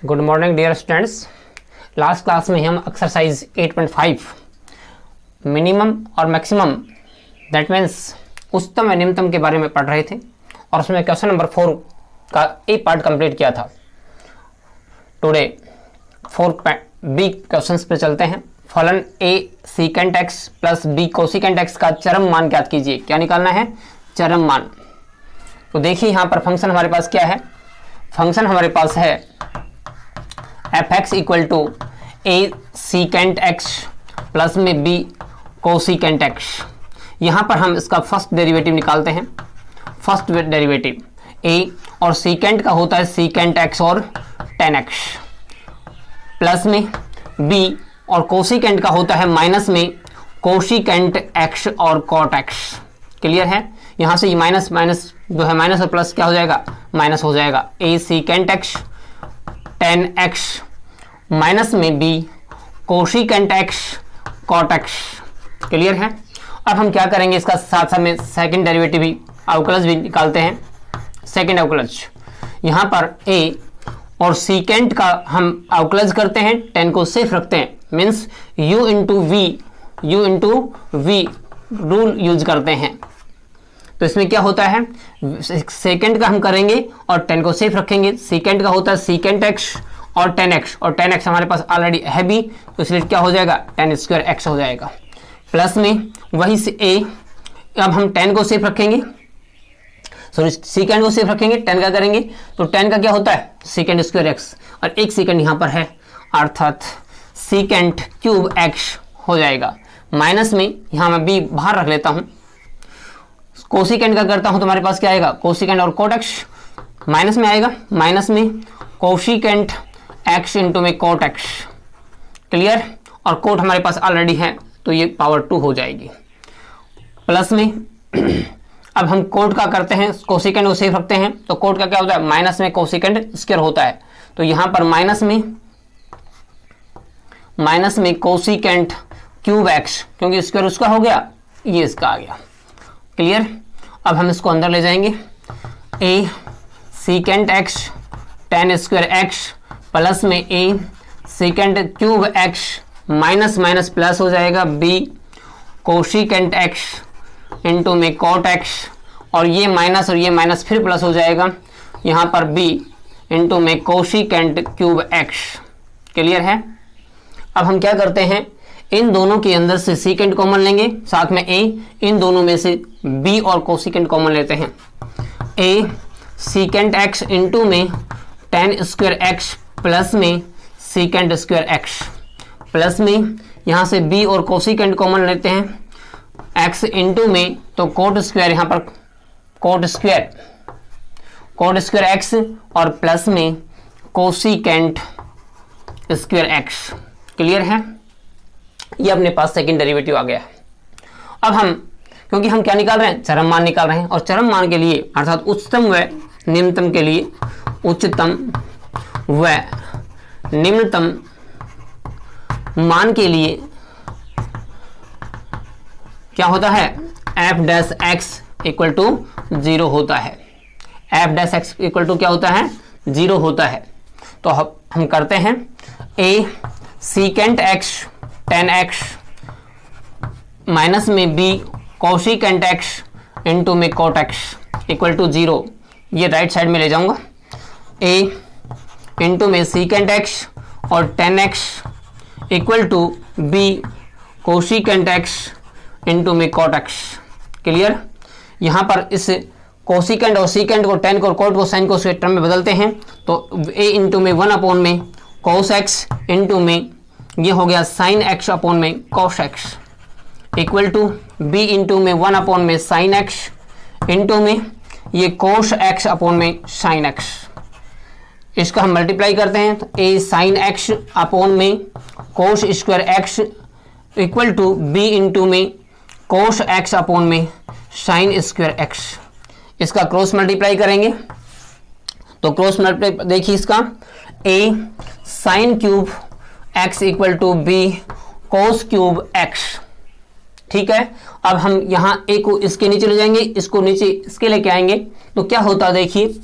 Good morning dear students. Last class में हम exercise 8.5 minimum और मैक्सिमम दैट मीन्स उच्चतम और निम्नतम के बारे में पढ़ रहे थे और उसमें क्वेश्चन नंबर 4 का ए पार्ट कंप्लीट किया था। टुडे 4b क्वेश्चंस पे चलते हैं। फलन a secant x plus b cosecant x का चरम मान ज्ञात कीजिए। क्या निकालना है? चरम मान। तो देखिए यहाँ पर फंक्शन हमारे पास क्या है। फंक्शन हमारे पास है f(x) equal to a secant x plus में b कोसिकेंट x। यहाँ पर हम इसका फर्स्ट डेरिवेटिव निकालते हैं। फर्स्ट डेरिवेटिव a और सीकेंट का होता है सीकेंट x और tan x प्लस में b और कोसिकेंट का होता है माइनस में कोसिकेंट x और कॉट x। क्लियर है? यहाँ से ये माइनस माइनस जो है माइनस और प्लस क्या हो जाएगा? माइनस हो जाएगा। a secant x tan x minus में b cosecant x cot x। Clear है? अब हम क्या करेंगे, इसका साथ साथ में सेकंड डेरिवेटिव भी अवकलज भी निकालते हैं। सेकंड अवकलज यहाँ पर a और सीकेंट का हम अवकलज करते हैं, tan को सेफ रखते हैं, means u into v rule use करते हैं। तो इसमें क्या होता है, सेकेंड का हम करेंगे और tan को सेफ रखेंगे। सीकेंट का होता है सीकेंट x और tan x, और tan x हमारे पास ऑलरेडी है भी, तो इसलिए क्या हो जाएगा? tan स्क्वायर x हो जाएगा। प्लस में वही से a, अब हम tan को सेफ रखेंगे, सॉरी सीकेंड को सेफ रखेंगे, tan का करेंगे, तो tan का क्या होता है? सीकेंड स्क्वायर x, और एक सीकेंड यहाँ पर है अर्थात सीकेंट क्यूब x हो जाएगा। माइनस में यहाँ मैं b बाहर रख लेता हूँ। कोसिकेंट का करता हूँ तो हमारे पास क्या आएगा? कोसिकेंट और कोट x माइनस में आएगा, माइनस में कोसिकेंट x इंटू में कोट x। क्लियर? और कोट हमारे पास ऑलरेडी है तो ये पावर 2 हो जाएगी। प्लस में अब हम कोट का करते हैं, कोसिकेंट को सेफ रखते हैं, तो कोट का क्या होता है? माइनस में कोसिकेंट स्क्वायर होता है, तो यहाँ पर माइनस में कोसिकेंट क्यूब x, क्योंकि स्क्वायर उसका हो गया, ये इसका आ गया। क्लियर? अब हम इसको अंदर ले जाएंगे। a secant x tan square x plus में a secant cube x minus minus plus हो जाएगा b कोसिकेंट x इंटू में कॉट x, और ये माइनस फिर प्लस हो जाएगा यहाँ पर b इंटू में कोसिकेंट क्यूब x। क्लियर है? अब हम क्या करते हैं, इन दोनों के अंदर से सीकेंट कॉमन लेंगे, साथ में a, इन दोनों में से b और कोसिकेंट कॉमन लेते हैं। a सीकेंट x इंटू में tan स्क्वायर x प्लस में सीकेंट स्क्वायर x, प्लस में यहाँ से b और कोसिकेंट कॉमन लेते हैं x इंटू में, तो कोट स्क्वायर यहाँ पर कोट स्क्वायर x और प्लस में कोसिकेंट स्क्वायर x। क्लियर है? ये अपने पास सेकंड डेरिवेटिव आ गया है। अब हम, क्योंकि हम क्या निकाल रहे हैं? चरम मान निकाल रहे हैं, और चरम मान के लिए अर्थात उच्चतम व निम्नतम के लिए, उच्चतम व निम्नतम मान के लिए क्या होता है? f'(x) इक्वल टू 0 होता है। f'(x) इक्वल टू क्या होता है? 0 होता है। तो हम करते हैं a secant x tan x minus में b कोसिकेंट x इंटू में कोट x इक्वल टू 0। ये राइट साइड में ले जाऊंगा। a इंटू में सीकेंट x और tan x equal to b cosecant x into में कोट x। क्लियर? यहाँ पर इस कोसिकेंट और सीकेंट को, tan को और कोट को साइन को टर्म में बदलते हैं, तो a इंटू में 1 अपॉन में कोस x इंटू में ये हो गया साइन x अपॉन में cos x equal to b into में 1 अपॉन में साइन x इंटू में ये कोस x अपॉन में साइन x। इसका हम मल्टीप्लाई करते हैं, तो a साइन x अपॉन में cos square x equal to b into में कोस x अपॉन में साइन स्क्वायर x। इसका क्रॉस मल्टीप्लाई करेंगे, तो क्रॉस मल्टीप्लाई देखिए इसका, a sine cube x equal to b cos cube x। ठीक है? अब हम यहाँ a को इसके नीचे ले जाएंगे, इसको नीचे इसके लेके आएंगे, तो क्या होता है देखिए,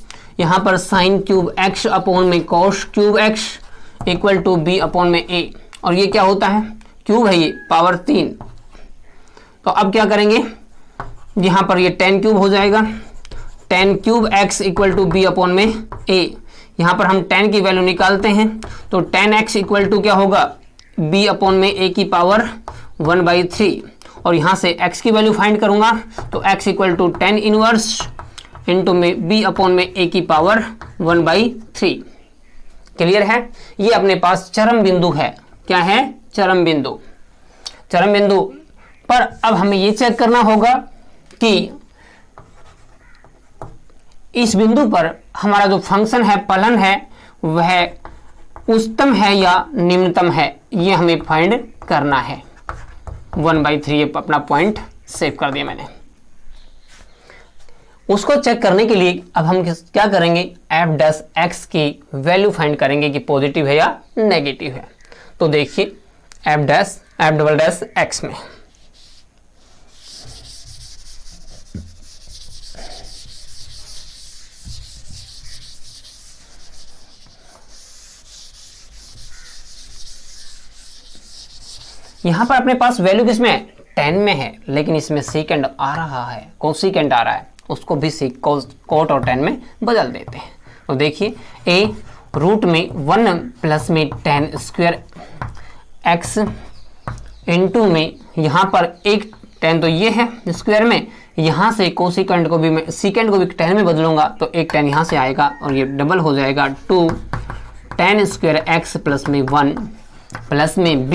यहाँ पर साइन क्यूब एक्स अपॉन में cos cube X equal to B upon में ए, और ये क्या होता है, क्यूब है ये, पावर 3। तो अब क्या करेंगे, यहाँ पर ये 10 क्यूब हो जाएगा, 10 cube X equal to B upon में ए। यहाँ पर हम 10 की वैल्यू निकालते हैं, तो 10x इक्वल टू क्या होगा, b अपॉन में a की पावर 1/3, और यहाँ से x की वैल्यू फाइंड करूँगा, तो x equal to 10 inverse into में b अपॉन में a की पावर 1/3। क्लियर है, ये अपने पास चरम बिंदु है। क्या है, चरम बिंदु। चरम बिंदु पर अब हमें ये चेक करना होगा कि इस बिंदु पर हमारा जो फंक्शन है, फलन है, वह उच्चतम है या निम्नतम है, ये हमें फाइंड करना है। 1/3 अपना पॉइंट सेव कर दिया मैंने। उसको चेक करने के लिए अब हम क्या करेंगे, एफ डैश एक्स की वैल्यू फाइंड करेंगे कि पॉजिटिव है या नेगेटिव है। तो देखिए एफ डबल डैश एक्स में यहां पर अपने पास वैल्यू किसमें, 10 में है, लेकिन इसमें सेकंड आ रहा है, कोसेकेंड आ रहा है, उसको भी कोट और 10 में बदल देते हैं। तो देखिए a रूट में 1 प्लस में 10 स्क्वायर x इंटू में यहाँ पर एक 10 तो ये है स्क्वायर में, यहाँ से कोसेकेंड को भी मैं सेकंड को भी 10 में बदलूंगा, तो एक 10 यहाँ से आएगा और ये डबल हो जाएगा 2 10 स्क्वायर x प्लस में 1 प्लस में b,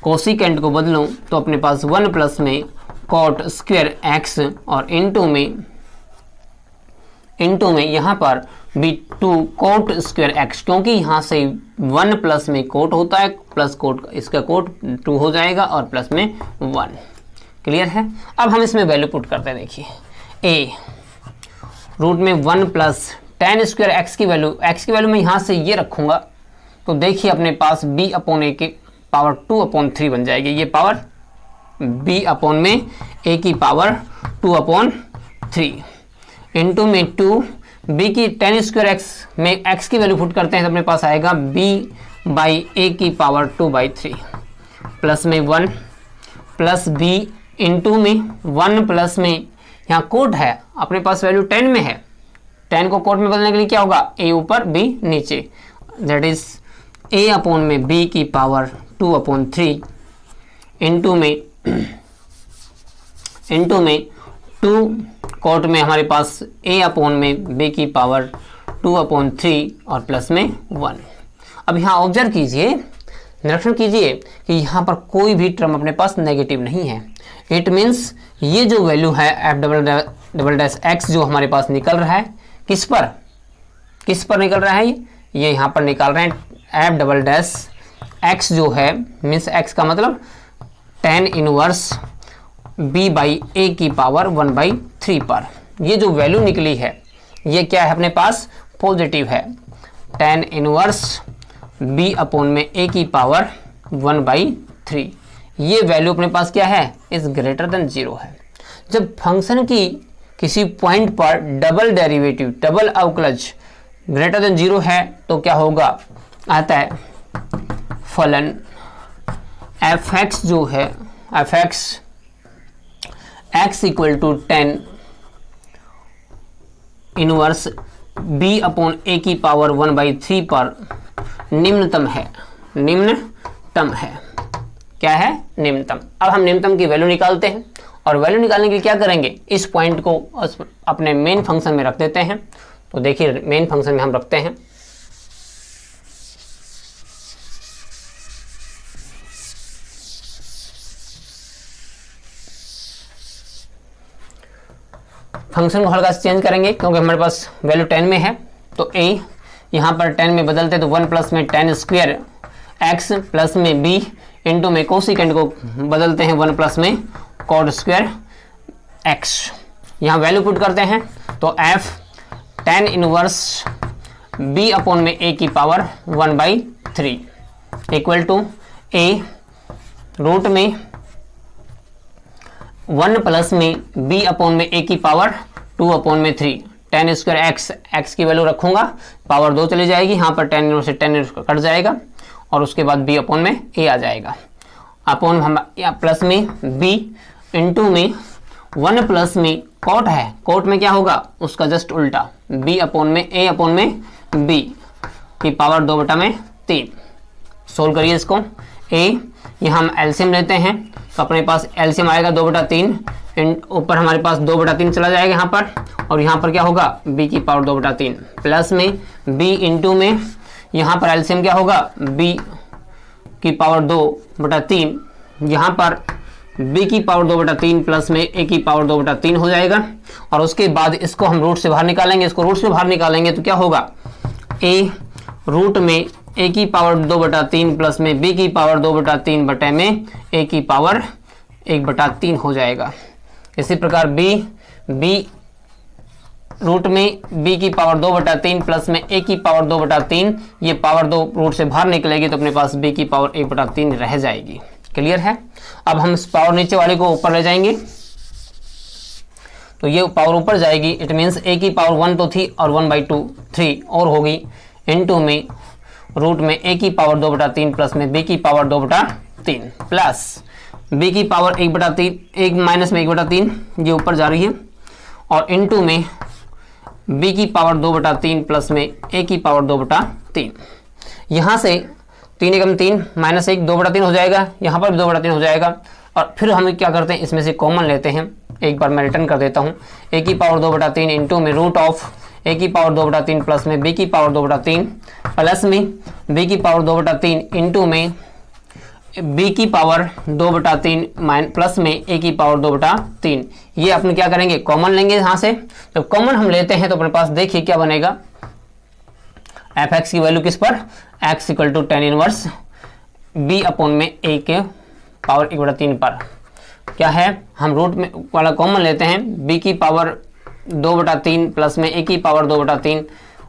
कोसेकेंड को बदलूं तो अपने पास 1 प्लस में कॉट स्क्वायर x और इंटू में यहाँ पर भी 2 कोट स्क्वायर x, क्योंकि यहाँ से 1 प्लस में कोट होता है, प्लस कोट इसका कोट 2 हो जाएगा और प्लस में 1। क्लियर है, अब हम इसमें वैल्यू पुट करते हैं। देखिए a रूट में 1 प्लस 10 स्क्वायर x की वैल्यू मैं यहाँ से ये रखूँगा, तो देखिए अपने पास b अपॉन ए की पावर 2/3 बन जाएगी। ये पावर b अपॉन में a की पावर 2/3 इंटू में 2 b की 10 स्क्वायर x में x की वैल्यू पुट करते हैं, तो अपने पास आएगा b बाई a की पावर 2/3 प्लस में 1 प्लस b इंटू में 1 प्लस में यहाँ कोट है, अपने पास वैल्यू 10 में है, 10 को कोट में बदलने के लिए क्या होगा, a ऊपर b नीचे, दैट इज a अपॉन में b की पावर 2/3 इंटू में 2 कोट में हमारे पास a अपॉन में b की पावर 2/3 और प्लस में 1। अब यहाँ ऑब्जर्व कीजिए, निरीक्षण कीजिए कि यहाँ पर कोई भी टर्म अपने पास नेगेटिव नहीं है। इट मीन्स ये जो वैल्यू है एफ डबल डैश एक्स जो हमारे पास निकल रहा है, किस पर निकल रहा है, ये यहाँ पर निकाल रहे हैं एफ डबल डैश एक्स जो है, मीन्स एक्स का मतलब 10 इनवर्स b बाई ए की पावर 1/3 पर ये जो वैल्यू निकली है, ये क्या है अपने पास, पॉजिटिव है। 10 इनवर्स b अपॉन में a की पावर 1/3, ये वैल्यू अपने पास क्या है, इज ग्रेटर देन 0 है। जब फंक्शन की किसी पॉइंट पर डबल डेरिवेटिव, डबल अवकलज ग्रेटर देन 0 है, तो क्या होगा, आता है फलन f(x) जो है f(x) x equal to 10 inverse b अपॉन a की पावर 1/3 पर निम्नतम है। क्या है, निम्नतम। अब हम निम्नतम की वैल्यू निकालते हैं, और वैल्यू निकालने के लिए क्या करेंगे, इस पॉइंट को अपने मेन फंक्शन में रख देते हैं। तो देखिए मेन फंक्शन में हम रखते हैं फंक्शन को हल्का से चेंज करेंगे, क्योंकि हमारे पास वैल्यू 10 में है, तो a यहाँ पर 10 में बदलते तो 1 प्लस में 10 स्क्वायर x प्लस में b इंटू में कोसेकेंड को बदलते हैं 1 प्लस में कॉट स्क्वायर x। यहाँ वैल्यू पुट करते हैं, तो f 10 इनवर्स b अपॉन में a की power 1/3 equal to a root में 1 प्लस में b अपॉन में a की पावर 2/3, tan स्क्वायर एक्स की वैल्यू रखूंगा, पावर 2 चली जाएगी, यहाँ पर tan इनवर्स से tan इनवर्स कट जाएगा और उसके बाद b अपॉन में a आ जाएगा। अपॉन हम प्लस में b इंटू में 1 प्लस में कॉट है, कॉट में क्या होगा उसका जस्ट उल्टा, b अपॉन में a अपॉन में b की पावर 2 बटा में 3। सोल्व करिए इसको। a यहाँ हम एलसीएम लेते हैं तो अपने पास एलसीएम आएगा 2 बटा 3, ऊपर हमारे पास 2 बटा 3 चला जाएगा यहाँ पर, और यहाँ पर क्या होगा b की पावर 2 बटा 3 प्लस में b इंटू में यहाँ पर एलसीएम क्या होगा b की पावर 2 बटा 3, यहाँ पर b की पावर 2 बटा 3 प्लस में a की पावर 2 बटा 3 हो जाएगा। और उसके बाद इसको हम रूट से बाहर निकालेंगे, इसको रूट से बाहर निकालेंगे तो क्या होगा a रूट में a की पावर 2 बटा 3 प्लस में b की पावर 2 बटा 3 बटे में a की पावर 1 बटा 3 हो जाएगा। इसी प्रकार b रूट में b की पावर 2 बटा 3 प्लस में a की पावर 2 बटा 3, ये पावर 2 रूट से बाहर निकलेगी तो अपने पास b की पावर 1 बटा 3 रह जाएगी। क्लियर है। अब हम इस पावर नीचे वाले को ऊपर ले जाएंगे तो ये पावर ऊपर जाएगी, इट मीन्स a की पावर 1 तो थी और 1/2 3 और होगी, इनटू में रूट में a की पावर 2 बटा 3 प्लस में b की पावर 2 बटा 3 प्लस b की पावर 1 बटा 3, 1 माइनस में 1 बटा 3 ये ऊपर जा रही है, और इनटू में b की पावर 2 बटा 3 प्लस में a की पावर 2 बटा 3। यहाँ से 3 एकम 3 माइनस 1 2 बटा 3 हो जाएगा, यहाँ पर भी 2 बटा 3 हो जाएगा। और फिर हम क्या करते हैं इसमें से कॉमन लेते हैं, एक बार मैं रिटर्न कर देता हूँ, a की पावर 2 बटा 3 इंटू में रूट ऑफ a की पावर 2 बटा 3 प्लस में b की पावर 2 बटा 3 प्लस में b की पावर 2 बटा 3 इंटू में b की पावर 2 बटा 3 प्लस में a की पावर 2 बटा 3। ये अपन क्या करेंगे कॉमन लेंगे यहाँ से। जब कॉमन हम लेते हैं तो अपने पास देखिए क्या बनेगा, एफ एक्स की वैल्यू किस पर, x equal to tan inverse b upon में a के पावर 1 बटा 3 पर क्या है, हम रूट में वाला कॉमन लेते हैं, b की पावर 2 बटा 3 प्लस में a की पावर 2 बटा 3,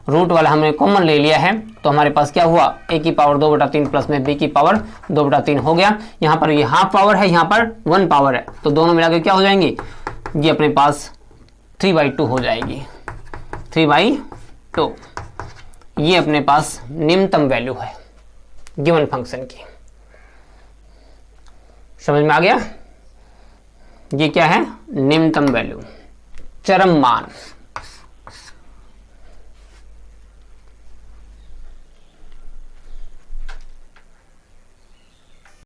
रूट वाला हमने कॉमन ले लिया है तो हमारे पास क्या हुआ a की पावर 2 बटा 3 प्लस में b की पावर 2 बटा 3 हो गया। यहाँ पर ये हाफ पावर है, यहाँ पर 1 पावर है, तो दोनों मिलाकर क्या हो जाएंगे, ये अपने पास 3/2 हो जाएगी, 3/2। ये अपने पास निम्नतम वैल्यू है गिवन फंक्शन की। समझ में आ गया, ये क्या है निम्नतम वैल्यू, चरम मान।